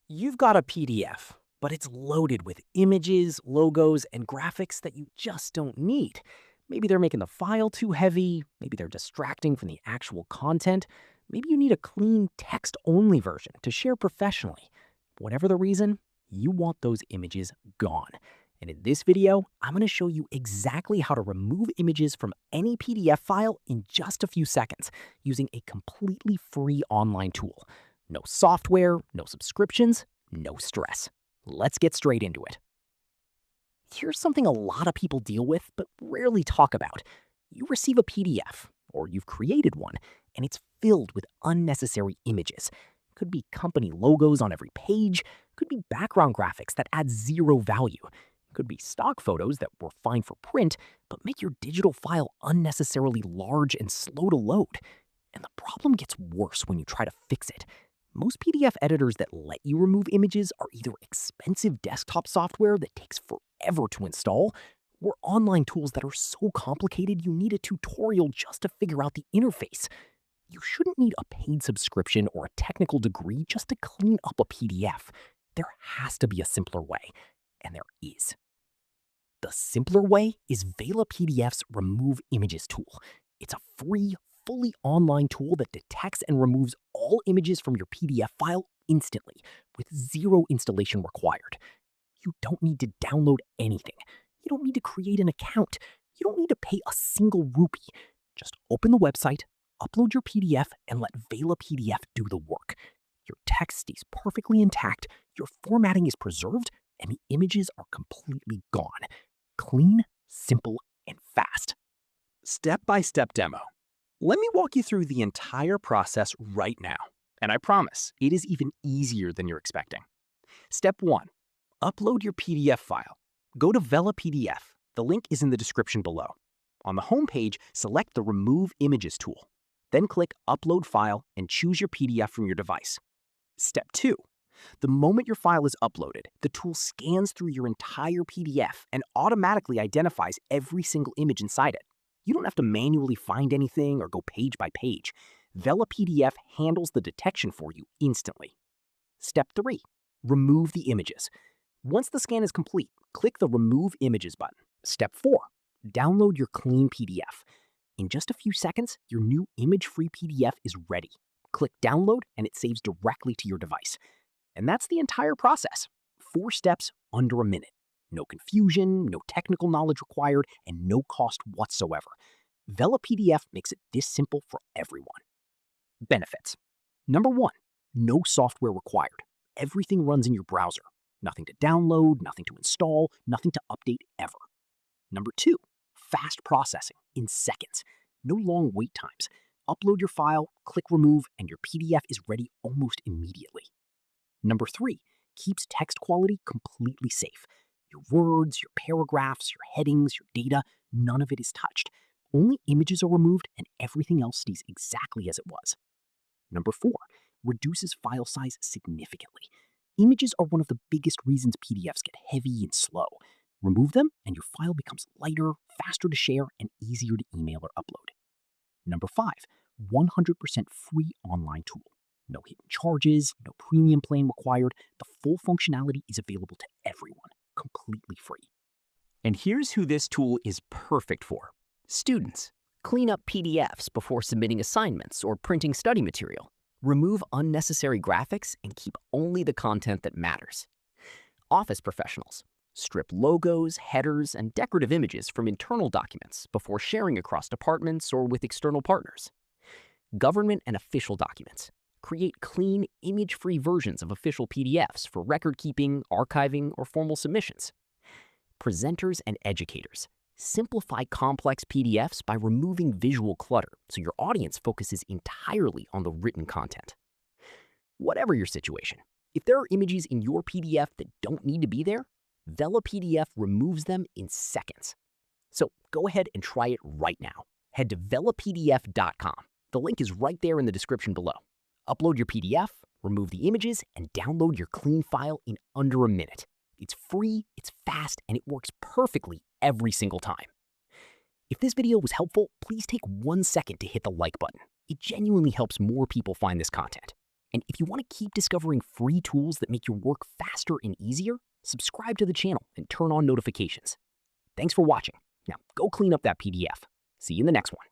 You've got a PDF, but it's loaded with images, logos, and graphics that you just don't need. Maybe they're making the file too heavy, maybe they're distracting from the actual content, maybe you need a clean text-only version to share professionally. Whatever the reason, you want those images gone. And in this video, I'm going to show you exactly how to remove images from any PDF file in just a few seconds using a completely free online tool. No software, no subscriptions, no stress. Let's get straight into it. Here's something a lot of people deal with but rarely talk about. You receive a PDF, or you've created one, and it's filled with unnecessary images. Could be company logos on every page, could be background graphics that add zero value, could be stock photos that were fine for print but make your digital file unnecessarily large and slow to load. And the problem gets worse when you try to fix it. Most PDF editors that let you remove images are either expensive desktop software that takes forever to install, or online tools that are so complicated you need a tutorial just to figure out the interface. You shouldn't need a paid subscription or a technical degree just to clean up a PDF. There has to be a simpler way, and there is. The simpler way is VelaPDF's Remove Images tool. It's a free, fully online tool that detects and removes all images from your PDF file instantly, with zero installation required. You don't need to download anything. You don't need to create an account. You don't need to pay a single rupee. Just open the website, upload your PDF, and let VelaPDF do the work. Your text stays perfectly intact, your formatting is preserved, and the images are completely gone. Clean, simple, and fast. Step-by-step demo. Let me walk you through the entire process right now, and I promise it is even easier than you're expecting. Step 1. Upload your PDF file. Go to VelaPDF. The link is in the description below. On the home page, select the Remove Images tool. Then click Upload File and choose your PDF from your device. Step 2. The moment your file is uploaded, the tool scans through your entire PDF and automatically identifies every single image inside it. You don't have to manually find anything or go page by page. VelaPDF handles the detection for you instantly. Step 3. Remove the images. Once the scan is complete, click the Remove Images button. Step 4. Download your clean PDF. In just a few seconds, your new image-free PDF is ready. Click Download and it saves directly to your device. And that's the entire process. 4 steps under a minute. No confusion, no technical knowledge required, and no cost whatsoever. VelaPDF makes it this simple for everyone. Benefits. Number 1, no software required. Everything runs in your browser. Nothing to download, nothing to install, nothing to update ever. Number 2, fast processing in seconds. No long wait times. Upload your file, click Remove, and your PDF is ready almost immediately. Number 3, keeps text quality completely safe. Your words, your paragraphs, your headings, your data, none of it is touched. Only images are removed and everything else stays exactly as it was. Number 4, reduces file size significantly. Images are one of the biggest reasons PDFs get heavy and slow. Remove them and your file becomes lighter, faster to share, and easier to email or upload. Number 5, 100% free online tool. No hidden charges, no premium plan required. The full functionality is available to everyone, completely free. And here's who this tool is perfect for. Students. Clean up PDFs before submitting assignments or printing study material. Remove unnecessary graphics and keep only the content that matters. Office professionals. Strip logos, headers, and decorative images from internal documents before sharing across departments or with external partners. Government and official documents. Create clean, image-free versions of official PDFs for record-keeping, archiving, or formal submissions. Presenters and educators. Simplify complex PDFs by removing visual clutter so your audience focuses entirely on the written content. Whatever your situation, if there are images in your PDF that don't need to be there, VelaPDF removes them in seconds. So go ahead and try it right now. Head to VelaPDF.com. The link is right there in the description below. Upload your PDF, remove the images, and download your clean file in under a minute. It's free, it's fast, and it works perfectly every single time. If this video was helpful, please take 1 second to hit the like button. It genuinely helps more people find this content. And if you want to keep discovering free tools that make your work faster and easier, subscribe to the channel and turn on notifications. Thanks for watching. Now go clean up that PDF. See you in the next one.